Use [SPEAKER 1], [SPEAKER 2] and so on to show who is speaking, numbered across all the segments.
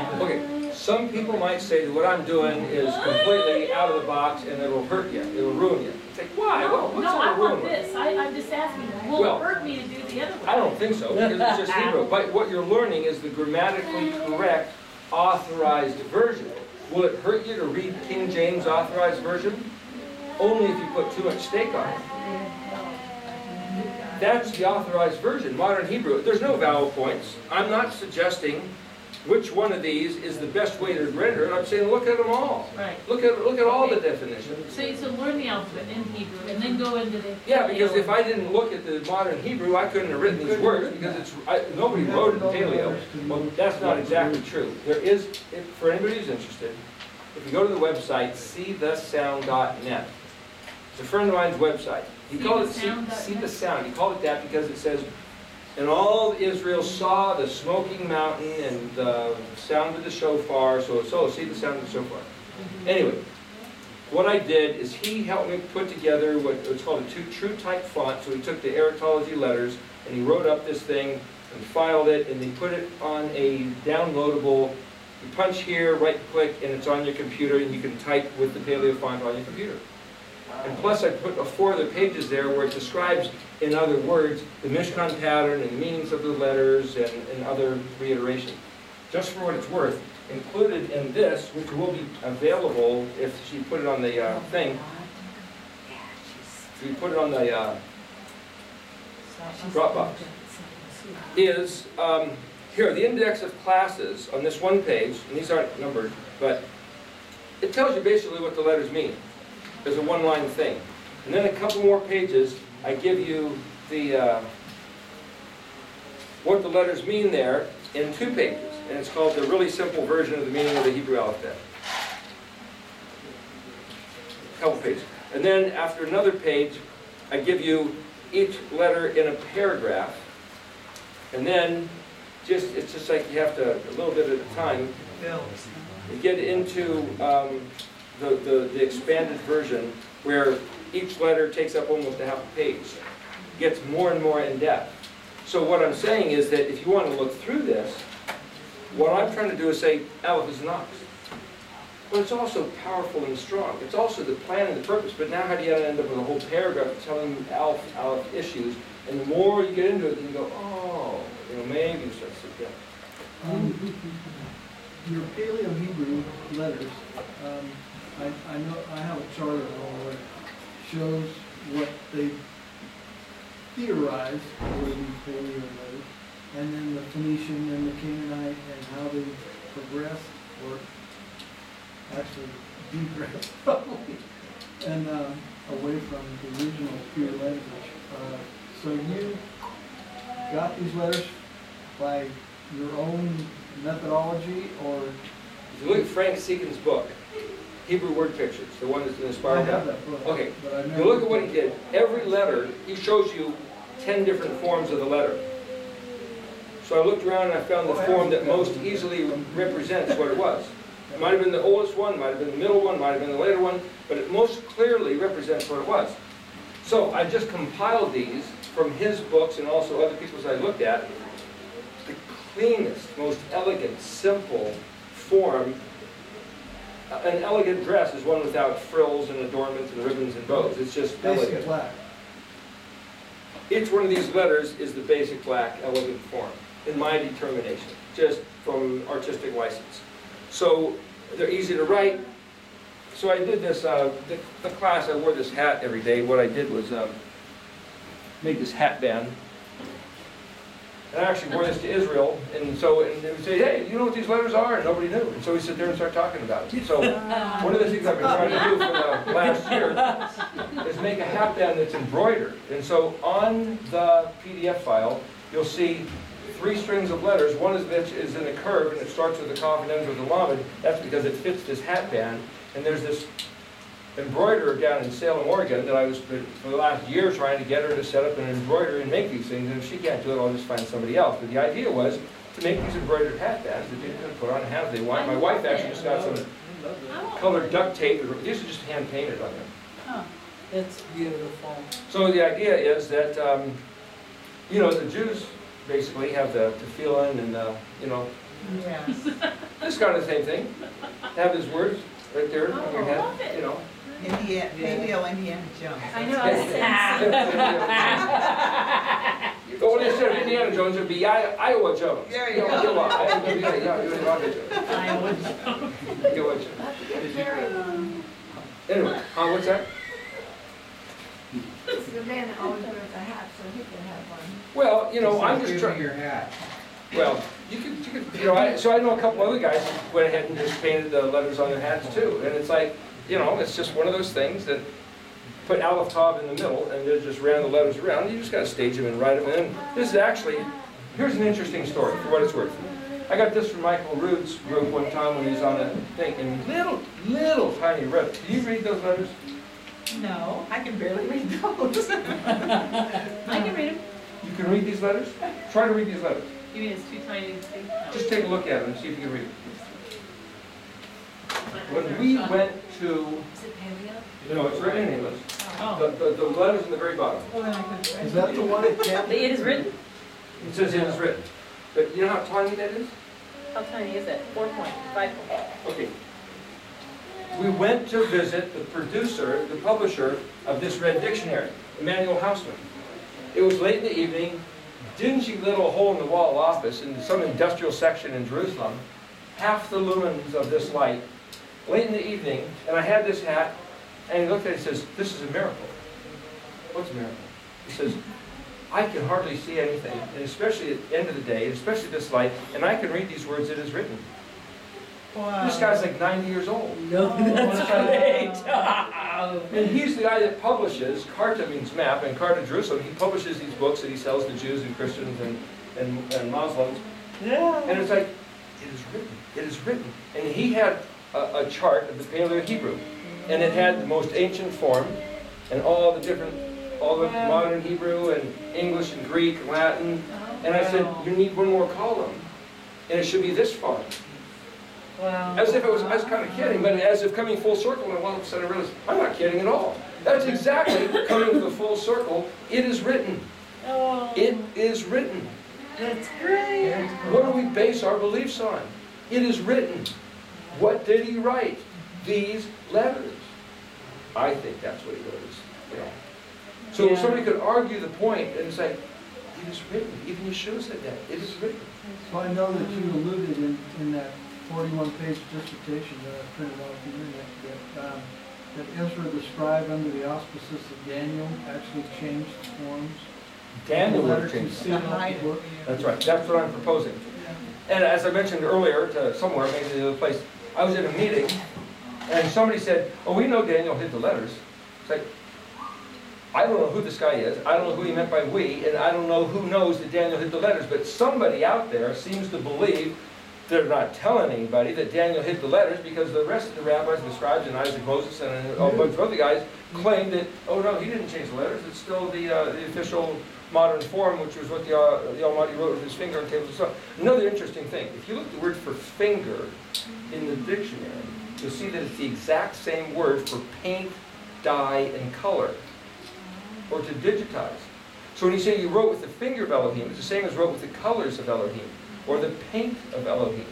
[SPEAKER 1] friend.
[SPEAKER 2] Okay, some people might say that what I'm doing is completely out of the box and it'll hurt you, it'll ruin you. It's like, why? Well, what's
[SPEAKER 1] No, I
[SPEAKER 2] gonna
[SPEAKER 1] want
[SPEAKER 2] ruin it?
[SPEAKER 1] this. I'm just asking, will
[SPEAKER 2] Well,
[SPEAKER 1] it hurt me to do the other one?
[SPEAKER 2] I don't think so, because it's just Hebrew. But what you're learning is the grammatically correct authorized version. Will it hurt you to read King James authorized version? Only if you put too much stake on it. That's the authorized version, modern Hebrew. There's no vowel points. I'm not suggesting which one of these is the best way to render it. I'm saying look at them all.
[SPEAKER 1] Right.
[SPEAKER 2] Look at all the definitions.
[SPEAKER 1] So learn the alphabet in Hebrew and then go into the...
[SPEAKER 2] Yeah, because if I didn't look at the modern Hebrew, I couldn't have written these words because nobody wrote it in Paleo. Well, that's not exactly true. There is, for anybody who's interested, if you go to the website, seethesound.net. It's a friend of mine's website. He called it See the Sound. He called it that because it says, and all Israel saw the smoking mountain and the sound of the shofar, so see the sound of the shofar. Anyway, what I did is he helped me put together what's called a true type font. So he took the Erytology letters and he wrote up this thing and filed it and he put it on a downloadable. You punch here, right click, and it's on your computer and you can type with the Paleo font on your computer. And plus I put 4 other pages there where it describes, in other words, the Mishkan pattern and the meanings of the letters and other reiterations. Just for what it's worth, included in this, which will be available if she put it on the thing, if you put it on the Dropbox, is here, the index of classes on this one page, and these aren't numbered, but it tells you basically what the letters mean. There's a one-line thing. And then a couple more pages, I give you the what the letters mean there in 2 pages. And it's called the really simple version of the meaning of the Hebrew alphabet. A couple pages. And then after another page, I give you each letter in a paragraph. And then it's just like you have to, a little bit at a time, you get into the expanded version where each letter takes up almost a half a page. It gets more and more in depth. So what I'm saying is that if you want to look through this, what I'm trying to do is say Aleph is an ox. But it's also powerful and strong. It's also the plan and the purpose. But now how do you end up with a whole paragraph telling you Aleph issues? And the more you get into it, you go, oh, maybe you start to sit down.
[SPEAKER 3] Your Paleo Hebrew letters, I know I have a chart of all where it shows what they theorized were these Paleo letters, and then the Phoenician and the Canaanite and how they progressed, or actually degressed probably, and away from the original pure language. So you got these letters by your own methodology, or?
[SPEAKER 2] If you look at Frank Seekin's book, Hebrew Word Pictures, the one that's been inspired.
[SPEAKER 3] I have that book.
[SPEAKER 2] Okay, you look at what he did. Every letter, he shows you 10 different forms of the letter. So I looked around and I found the form that most easily represents what it was. It might have been the oldest one, might have been the middle one, might have been the later one, but it most clearly represents what it was. So I just compiled these from his books and also other people's I looked at. The cleanest, most elegant, simple form. An elegant dress is one without frills and adornments and ribbons and bows. It's just
[SPEAKER 3] basic
[SPEAKER 2] elegant.
[SPEAKER 3] black.
[SPEAKER 2] Each one of these letters is the basic black, elegant form, in my determination, just from artistic license. So they're easy to write. So I did this, the class, I wore this hat every day. What I did was make this hat band. And I actually wore this to Israel, and they would say, hey, you know what these letters are? And nobody knew. And so we sit there and start talking about it. So one of the things I've been trying to do for the last year is make a hat band that's embroidered. And so on the PDF file, you'll see 3 strings of letters, one of which is in a curve, and it starts with a Kaf and ends with a Lamed. That's because it fits this hat band. And there's this embroiderer down in Salem, Oregon, that I was, for the last year, trying to get her to set up an embroidery and make these things. And if she can't do it, I'll just find somebody else. But the idea was to make these embroidered hat bands that people can put on and have if they want. My wife actually just got some colored duct tape. These are just hand painted on them.
[SPEAKER 1] Huh. It's beautiful.
[SPEAKER 2] So the idea is that, the Jews basically have the tefillin and,
[SPEAKER 1] Yes.
[SPEAKER 2] This is kind of the same thing. Have his words right there on your
[SPEAKER 1] Oh,
[SPEAKER 2] head,
[SPEAKER 1] love it.
[SPEAKER 2] you know.
[SPEAKER 4] Indiana, Paleo Indiana Jones.
[SPEAKER 1] I know, I was saying.
[SPEAKER 2] But when instead of Indiana Jones, it'd be Iowa Jones.
[SPEAKER 4] There you go.
[SPEAKER 2] Iowa Jones. Iowa Jones. Anyway, what's that?
[SPEAKER 5] It's the man that always wears a hat, so he can have one.
[SPEAKER 2] Well, you know, I'm just trying.
[SPEAKER 6] your hat.
[SPEAKER 2] Well, you could, you know, so I know a couple other guys who went ahead and just painted the letters on their hats too. And it's like, you know, it's just one of those things that put Aleph Tav in the middle and they just ran the letters around. You just got to stage them and write them. And this is actually, here's an interesting story for what it's worth. I got this from Michael Rood's group one time when he was on a thing in little tiny red. Can you read those letters?
[SPEAKER 4] No, I can barely read those.
[SPEAKER 1] I can read them.
[SPEAKER 2] You can read these letters? Try to read these letters.
[SPEAKER 1] You mean it's too tiny to see?
[SPEAKER 2] Just take a look at them and see if you can read them. When we went to,
[SPEAKER 1] Is it paleo?
[SPEAKER 2] no, it's written in English.
[SPEAKER 1] Oh.
[SPEAKER 2] The letters in the very bottom.
[SPEAKER 4] Well, then I could.
[SPEAKER 3] Is that the one at Camp?
[SPEAKER 1] It is written?
[SPEAKER 2] It says it is written. But you know how tiny that is?
[SPEAKER 1] How tiny is it? 4 point, 5 point.
[SPEAKER 2] Okay. We went to visit the producer, the publisher of this red dictionary, Emmanuel Hausman. It was late in the evening, dingy little hole-in-the-wall office in some industrial section in Jerusalem, half the lumens of this light, late in the evening, and I had this hat, and he looked at it and says, "This is a miracle." What's a miracle? He says, "I can hardly see anything, and especially at the end of the day, and especially this light, and I can read these words it is written."
[SPEAKER 4] Wow.
[SPEAKER 2] This guy's like 90 years old.
[SPEAKER 1] No,
[SPEAKER 2] that's
[SPEAKER 1] great.
[SPEAKER 2] And he's the guy that publishes, Karta means map, and Karta Jerusalem, he publishes these books that he sells to Jews and Christians and Muslims.
[SPEAKER 1] Yeah.
[SPEAKER 2] And it's like, it is written, it is written. And he had a chart of the Paleo Hebrew, and it had the most ancient form, and all the modern Hebrew, and English, and Greek, and Latin. And I said, you need one more column, and it should be this font.
[SPEAKER 1] Wow.
[SPEAKER 2] As if I was kind of kidding, but as if coming full circle, and all of a sudden I realized, I'm not kidding at all. That's exactly coming to the full circle. It is written.
[SPEAKER 1] Oh.
[SPEAKER 2] It is written.
[SPEAKER 1] That's great.
[SPEAKER 2] What do we base our beliefs on? It is written. What did he write? These letters. I think that's what he wrote. You know. So
[SPEAKER 1] Yeah.
[SPEAKER 2] somebody could argue the point and say, it is written. Even Yeshua said that. It is written.
[SPEAKER 3] So I know that you alluded in that 41-page dissertation that I printed off the internet that Ezra the scribe under the auspices of Daniel actually changed forms.
[SPEAKER 2] Daniel would have
[SPEAKER 3] Letter to
[SPEAKER 2] changed.
[SPEAKER 3] seal out the book.
[SPEAKER 2] That's right. That's what I'm proposing. And as I mentioned earlier to somewhere, maybe the other place, I was in a meeting and somebody said, "Oh, we know Daniel hid the letters." It's like, I don't know who this guy is. I don't know who he meant by we, and I don't know who knows that Daniel hid the letters. But somebody out there seems to believe they're not telling anybody that Daniel hid the letters because the rest of the rabbis and the scribes and Isaac Moses and a bunch of other guys claimed that, oh no, he didn't change the letters. It's still the official modern form, which was what the Almighty wrote with his finger on tables of stone. Another interesting thing, if you look at the word for finger in the dictionary, you'll see that it's the exact same word for paint, dye, and color, or to digitize. So when you say you wrote with the finger of Elohim, it's the same as wrote with the colors of Elohim, or the paint of Elohim.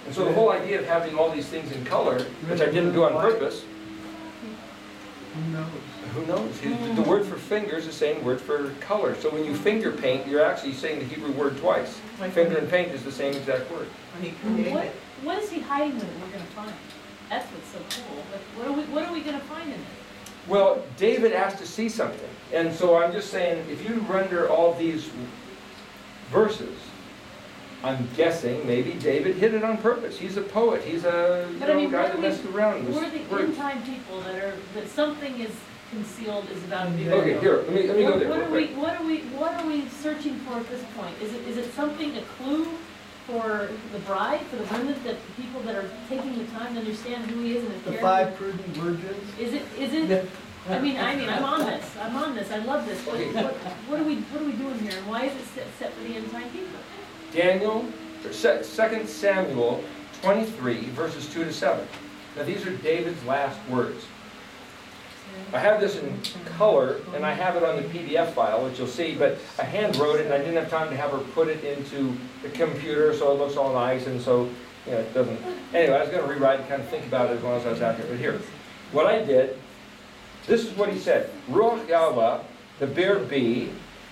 [SPEAKER 2] And so the whole idea of having all these things in color, which I didn't do on purpose,
[SPEAKER 3] Who knows?
[SPEAKER 2] who knows? The word for finger is the same word for color. So when you finger paint, you're actually saying the Hebrew word twice. Finger and paint is the same exact word.
[SPEAKER 4] When he created.
[SPEAKER 1] What is he hiding that we're gonna find? That's what's so cool. Like, what are we gonna find in it?
[SPEAKER 2] Well, David asked to see something. And so I'm just saying, if you render all these verses, I'm guessing maybe David hid it on purpose. He's a poet. He's a
[SPEAKER 1] But I mean,
[SPEAKER 2] guy
[SPEAKER 1] we're
[SPEAKER 2] that messed around with
[SPEAKER 1] We're the
[SPEAKER 2] words.
[SPEAKER 1] end-time people that something is concealed, is about to be
[SPEAKER 2] Okay,
[SPEAKER 1] revealed.
[SPEAKER 2] here, let me go there
[SPEAKER 1] What
[SPEAKER 2] real
[SPEAKER 1] are we,
[SPEAKER 2] quick.
[SPEAKER 1] what are we searching for at this point? Is it something, a clue for the bride, for the women, that people that are taking the time to understand who he is and his
[SPEAKER 3] The
[SPEAKER 1] character?
[SPEAKER 3] 5 prudent virgins.
[SPEAKER 1] Is it, I mean, I'm on this, I love this.
[SPEAKER 2] Okay.
[SPEAKER 1] What are we doing here, and why is it set for the end-time people?
[SPEAKER 2] Daniel, 2 Samuel 23, verses 2 to 7. Now these are David's last words. I have this in color, and I have it on the PDF file, which you'll see, but I hand wrote it, and I didn't have time to have her put it into the computer so it looks all nice, and so you know, it doesn't, anyway, I was gonna rewrite and kind of think about it as long as I was out here, but here. What I did, this is what he said. Ruach Yahweh, the bear B,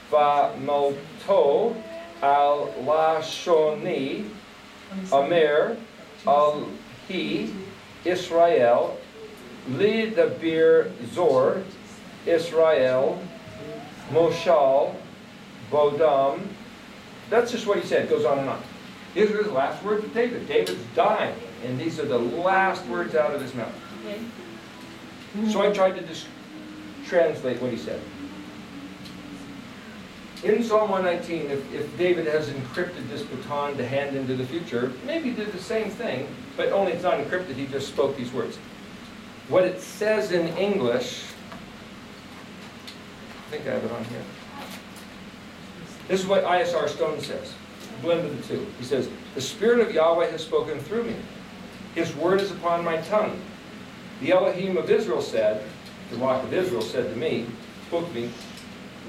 [SPEAKER 2] va moto al lashoni, Amer al he, Israel, li the beer Zor, Israel, Moshal, Bodam. That's just what he said, goes on and on. These are his last words of David. David's dying, and these are the last words out of his mouth.
[SPEAKER 1] Okay.
[SPEAKER 2] So I tried to just translate what he said. In Psalm 119, if David has encrypted this baton to hand into the future, maybe he did the same thing, but only it's not encrypted, he just spoke these words. What it says in English, I think I have it on here. This is what ISR Stone says, a blend of the two. He says, the Spirit of Yahweh has spoken through me. His word is upon my tongue. The Elohim of Israel said, the Rock of Israel said to me, spoke to me,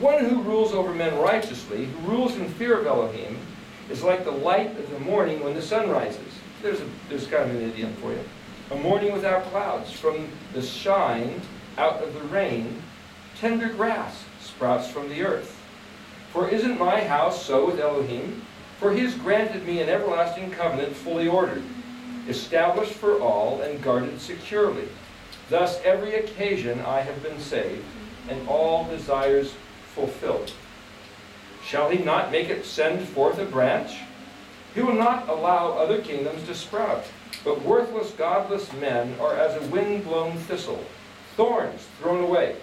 [SPEAKER 2] one who rules over men righteously, who rules in fear of Elohim, is like the light of the morning when the sun rises. There's kind of an idiom for you. A morning without clouds. From the shine out of the rain, tender grass sprouts from the earth. For isn't my house so with Elohim? For he has granted me an everlasting covenant fully ordered, established for all and guarded securely. Thus every occasion I have been saved, and all desires fulfilled. Shall he not make it send forth a branch? He will not allow other kingdoms to sprout. But worthless, godless men are as a wind-blown thistle, thorns thrown away.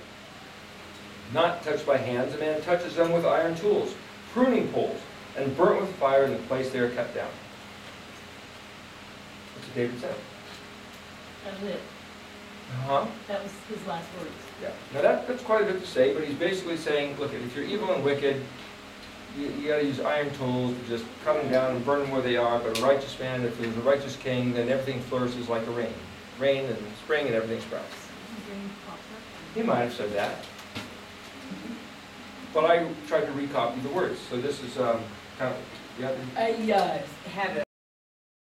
[SPEAKER 2] Not touched by hands, a man touches them with iron tools, pruning poles, and burnt with fire in the place they are cut down. That's what David said.
[SPEAKER 1] That was it.
[SPEAKER 2] Uh-huh.
[SPEAKER 1] That was his last words.
[SPEAKER 2] Yeah. Now that's quite a bit to say, but he's basically saying, look, if you're evil and wicked, you got to use iron tools to just cut them down and burn them where they are. But a righteous man, if there's a righteous king, then everything flourishes like a rain. Rain and spring and everything sprouts. He might have said that. But I tried to recopy the words. So this is kind of,
[SPEAKER 6] I have